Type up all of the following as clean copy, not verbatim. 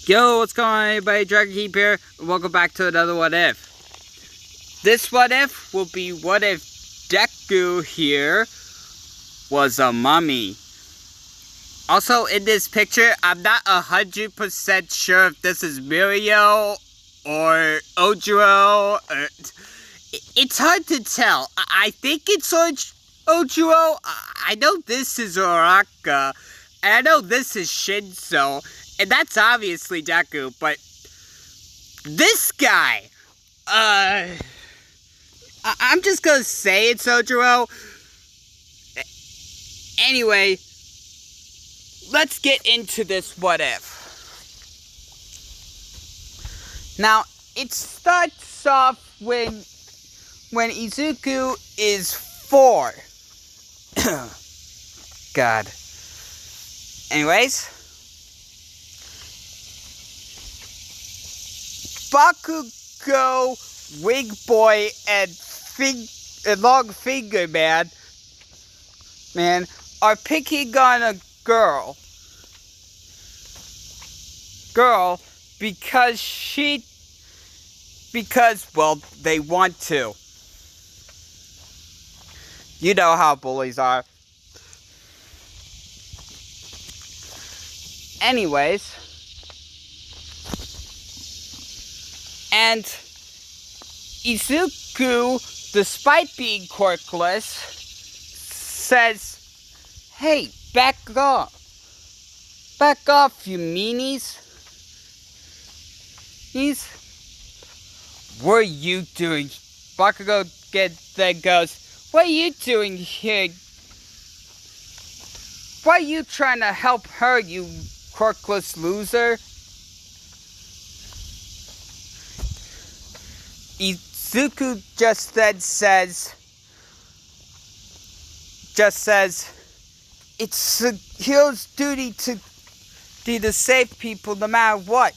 Yo, what's going on everybody? Dragon Keep here. Welcome back to another What If. This What If will be what if Deku here was a mummy. Also, in this picture, I'm not 100% sure if this is Mirio or Ojiro. It's hard to tell. I think it's Ojiro. I know this is Oraka. And I know this is Shinzo. And that's obviously Deku, but this guy, I'm just gonna say it's Ojiro. Anyway, let's get into this what if. Now, it starts off when Izuku is 4. God. Anyways, Bakugo, Wig Boy, and Long Finger Man are picking on a girl because well, they want to. You know how bullies are. Anyways, and Izuku, despite being quirkless, says, "Hey, back off. Back off, you meanies. What are you doing?" Bakugo then goes, "What are you doing here? Why are you trying to help her, you quirkless loser?" Izuku just says, "It's a hero's duty to save people no matter what.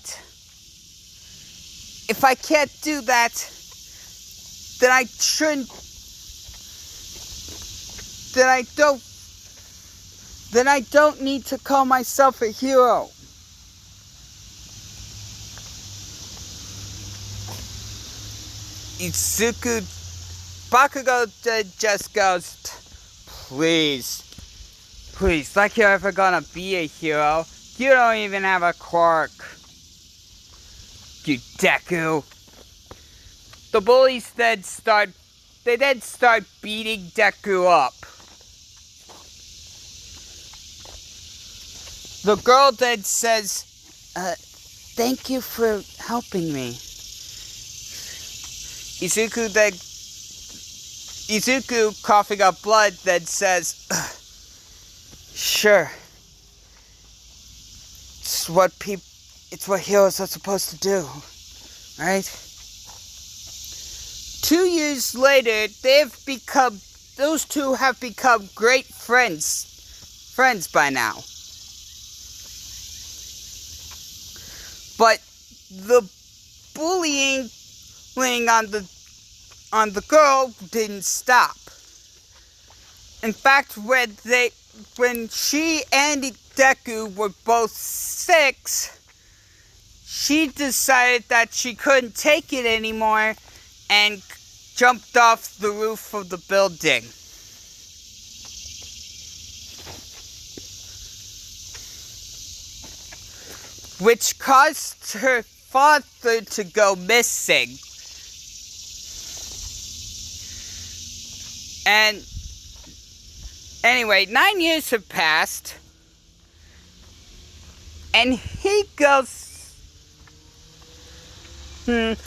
If I can't do that, then I don't need to call myself a hero." Bakugo just goes, please, like you're ever gonna be a hero. You don't even have a quirk, you Deku. The bullies then start beating Deku up. The girl then says, "Thank you for helping me." Izuku, coughing up blood, then says, "Sure. It's what heroes are supposed to do, right?" 2 years later, those two have become great friends by now. But the bullying on the girl didn't stop. In fact, when she and Deku were both 6, she decided that she couldn't take it anymore and jumped off the roof of the building. Which caused her father to go missing. And anyway, 9 years have passed, and he goes, and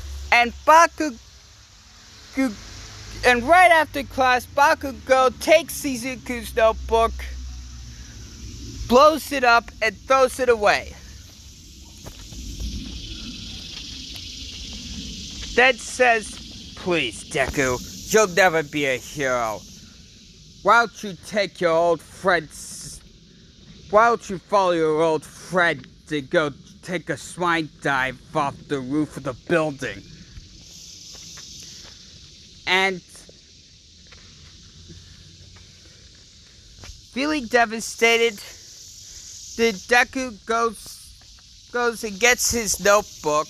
right after class, Bakugo takes Izuku's notebook, blows it up, and throws it away. Then says, "Please, Deku, you'll never be a hero. Why don't you follow your old friend to go take a swine dive off the roof of the building?" And feeling devastated, the Deku goes goes and gets his notebook,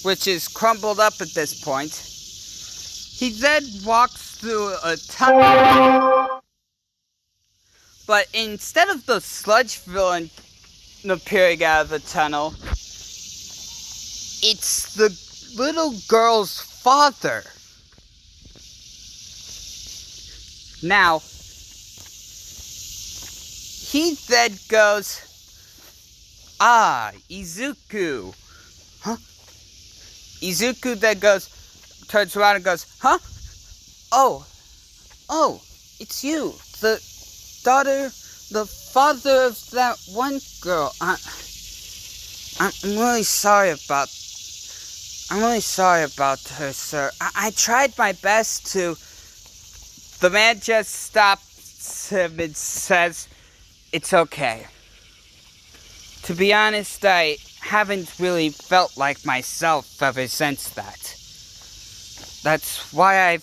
which is crumbled up at this point. He then walks through a tunnel, but instead of the sludge villain appearing out of the tunnel, it's the little girl's father. Now, he then goes, Izuku. Huh? Izuku then turns around and goes, huh? Oh, it's you, the father of that one girl. I'm really sorry about her, sir. I tried my best to. The man just stops him and says, it's okay. To be honest, I haven't really felt like myself ever since that. That's why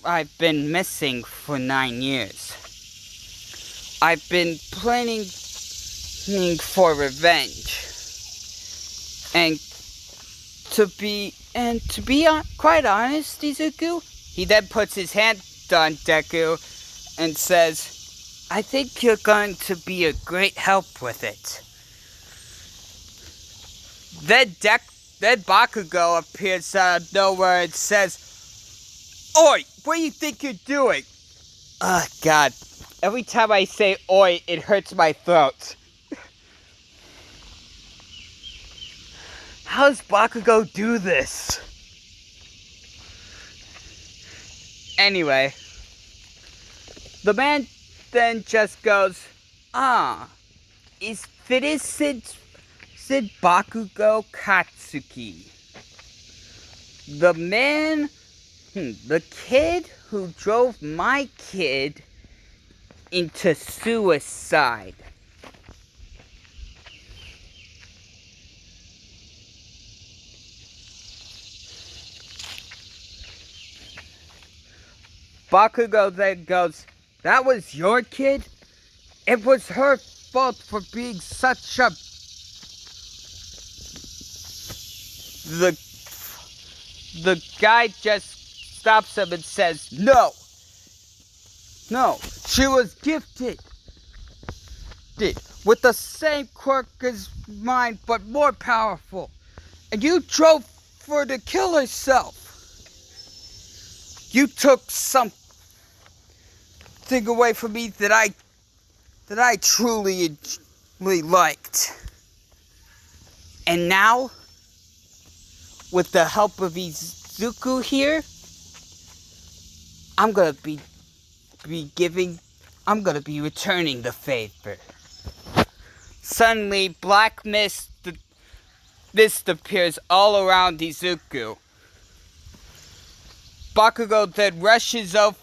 I've been missing for 9 years. I've been planning for revenge. And to be quite honest, Izuku, he then puts his hand on Deku and says, I think you're going to be a great help with it. Then Bakugo appears out of nowhere and says, Oi, what do you think you're doing? Oh, God. Every time I say oi, it hurts my throat. How does Bakugo do this? Anyway, the man then just goes, is Sid Bakugo Katsuki. The kid who drove my kid into suicide. Bakugo then goes, that was your kid? It was her fault for being such a... The guy just stops him and says, No, she was gifted with the same quirk as mine, but more powerful. And you drove for her to kill herself. You took something away from me that I truly liked. And now, with the help of Izuku here, I'm gonna be returning the favor. Suddenly, black mist appears all around Izuku. Bakugo then rushes over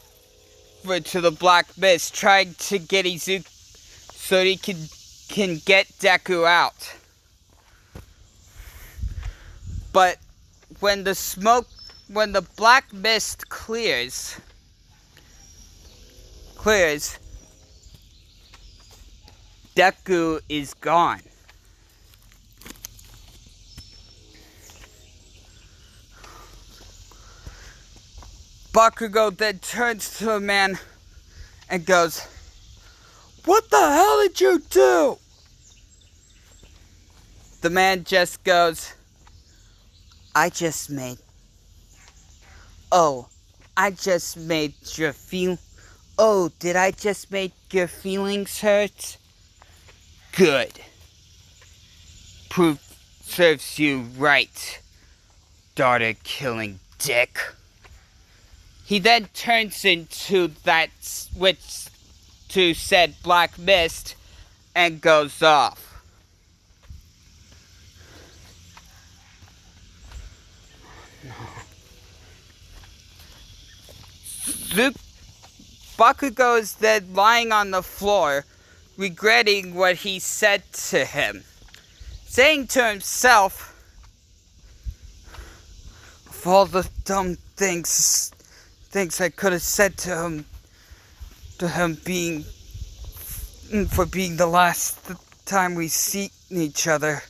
to the black mist, trying to get Izuku so he can get Deku out. But when the black mist clears, Deku is gone. Bakugo then turns to the man and goes, What the hell did you do? The man just goes, I just made your did I just make your feelings hurt? Good. Proof serves you right, daughter-killing dick. He then turns into that switch to said black mist and goes off. Bakugo is then lying on the floor, regretting what he said to him, saying to himself, of all the dumb things I could have said to him being the last time we see each other,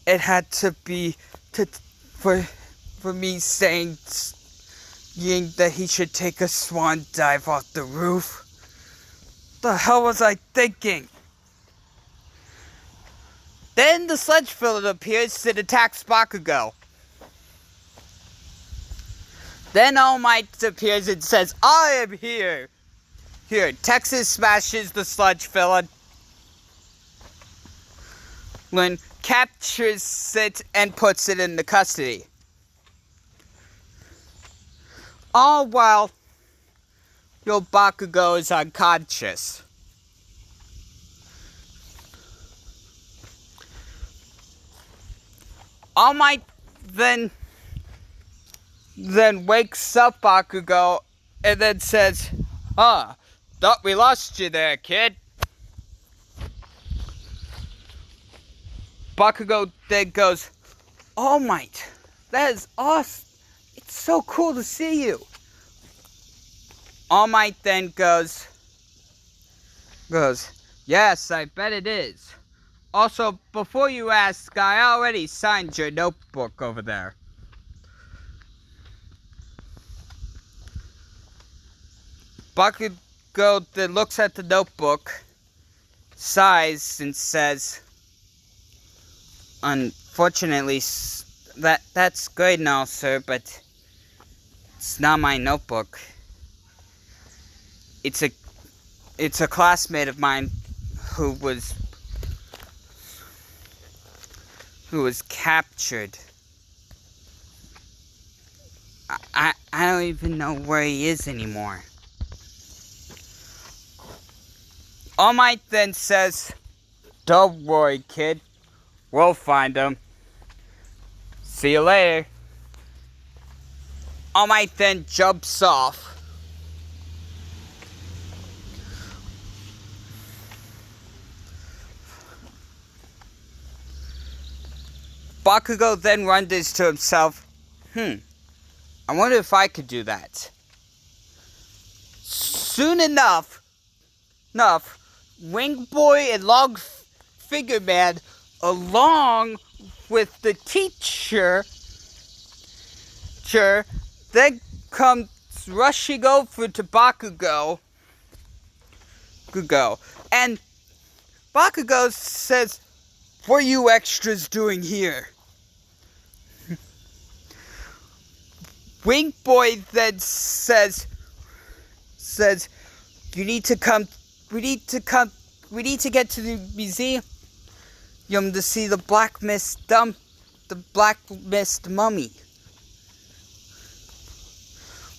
it had to be for me saying that he should take a swan dive off the roof. The hell was I thinking? Then the sludge villain appears and attacks Bakugo. Then All Might appears and says, I am here. Here, Texas smashes the sludge villain. Lynn captures it and puts it into custody. All while Bakugo is unconscious. All Might then wakes up Bakugo and then says, thought we lost you there, kid. Bakugo then goes, All Might, that is awesome. It's so cool to see you. All Might then goes, yes, I bet it is. Also, before you ask, I already signed your notebook over there. Bakugo then looks at the notebook, sighs, and says, unfortunately, that's good and all, sir, but it's not my notebook. It's a classmate of mine who was captured. I don't even know where he is anymore. All Might then says, don't worry, kid. We'll find him. See you later. All Might then jumps off. Bakugo then wonders to himself, I wonder if I could do that. Soon enough, Wing Boy and Long Finger Man, along with the teacher, then comes rushing over to Bakugo. And Bakugo says, what are you extras doing here? Wing Boy then says, we need to get to the museum to see the Black Mist mummy.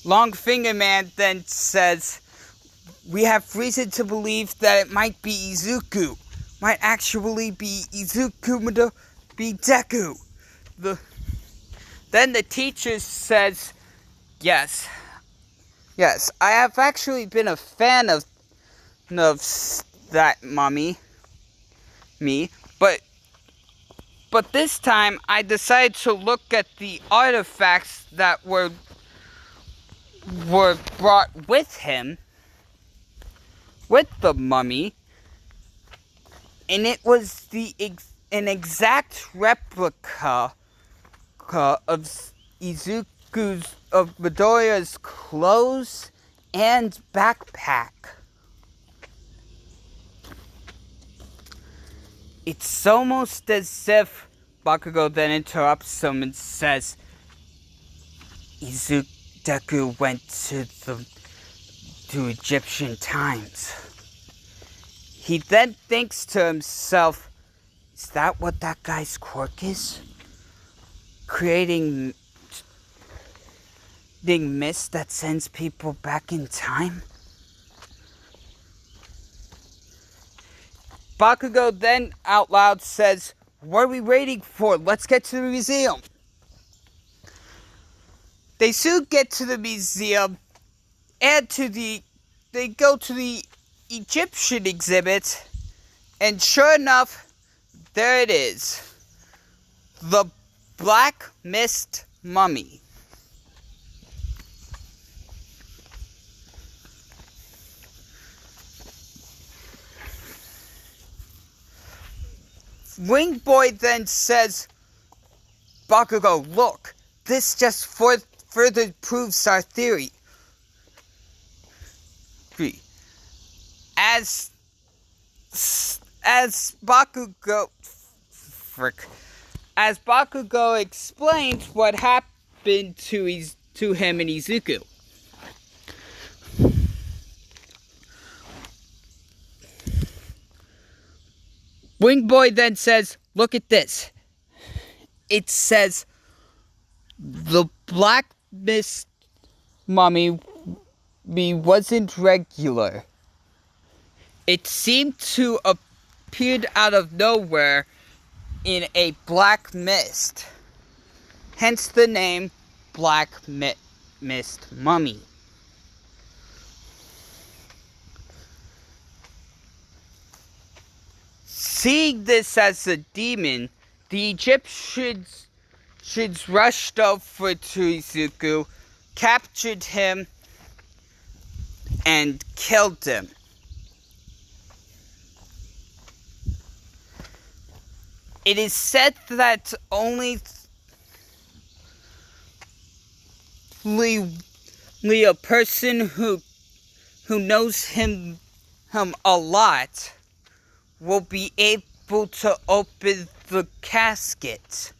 Long Finger Man then says, we have reason to believe that it might be Izuku. Might actually be Izuku, be Deku. Then the teacher says, yes, I have actually been a fan of that mummy, but this time I decided to look at the artifacts that were brought with him, with the mummy, and it was an exact replica of Izuku's, of Midoriya's clothes and backpack. It's almost as if Bakugo then interrupts him and says, Deku went to Egyptian times. He then thinks to himself, is that what that guy's quirk is? Creating mist that sends people back in time? Bakugo then out loud says, what are we waiting for? Let's get to the museum. They soon get to the museum and they go to the Egyptian exhibit, and sure enough, there it is. The Black Mist mummy. Wing Boy then says, Bakugo, look, this just further proves our theory. As Bakugo explains what happened to him and Izuku. Wing Boy then says, look at this. It says, the black mist mummy wasn't regular. It seemed to appear out of nowhere in a black mist. Hence the name Black Mist Mummy. Seeing this as a demon, the Egyptians rushed over to Izuku, captured him, and killed him. It is said that only a person who knows him a lot will be able to open the casket.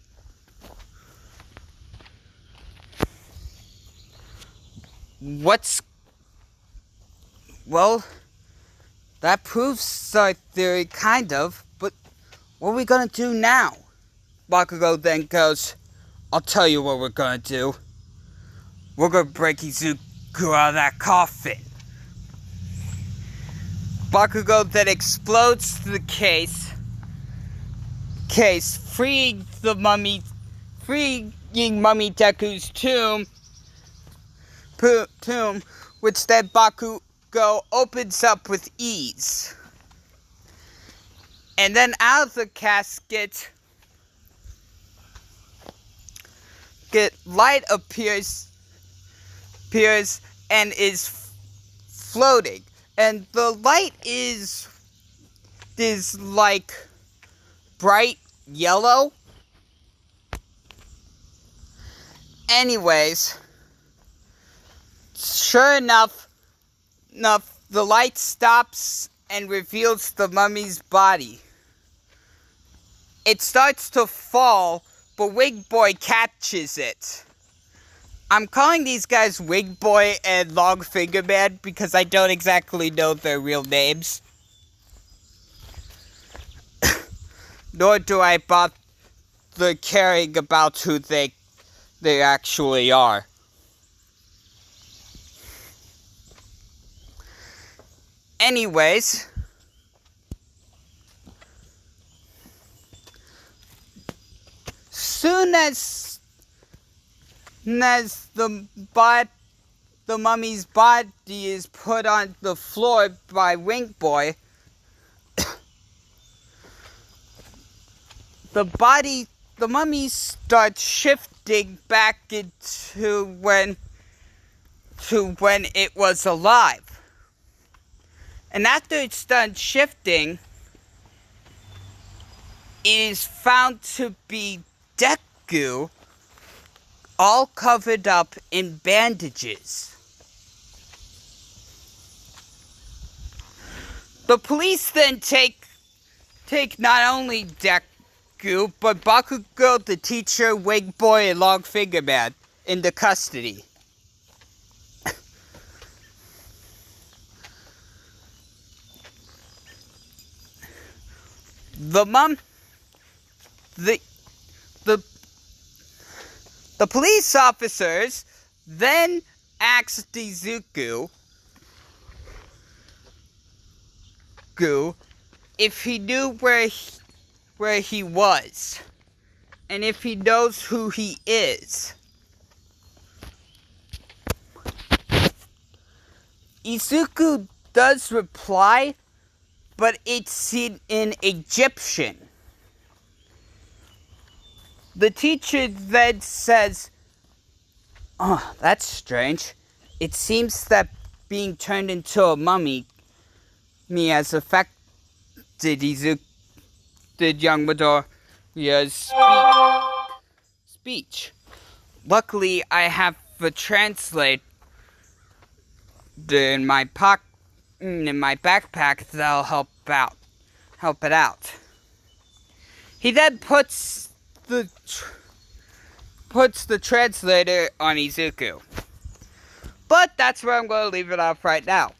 Well, that proves our theory, kind of, but what are we gonna do now? Bakugo then goes, I'll tell you what we're gonna do. We're gonna break Izuku out of that coffin. Bakugo then explodes the case, freeing Mummy Deku's tomb, which then Bakugo opens up with ease. And then out of the casket, light appears and is floating. And the light is like bright yellow. Anyways, sure enough, the light stops and reveals the mummy's body. It starts to fall, but Wig Boy catches it. I'm calling these guys Wig Boy and Long Finger Man because I don't exactly know their real names. Nor do I bother caring about who they actually are. Anyways, soon as the mummy's body is put on the floor by Wink Boy, the mummy starts shifting back into when it was alive. And after it's done shifting, it is found to be Deku, all covered up in bandages. The police then take not only Deku, but Bakugo, the teacher, Wig Boy, and Long Finger Man into custody. The police officers then asked Izuku if he knew where he was and if he knows who he is. Izuku does reply, but it's in Egyptian. The teacher then says, "Oh, that's strange. It seems that being turned into a mummy has affected understood young Midoriya's speech. Luckily, I have a translate in my backpack that'll help it out. He then puts the translator on Izuku. But that's where I'm going to leave it off right now.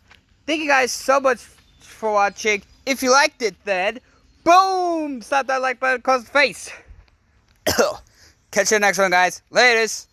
Thank you guys so much for watching. If you liked it, then boom! Slap that like button across the face. Catch you next one, guys. Laters.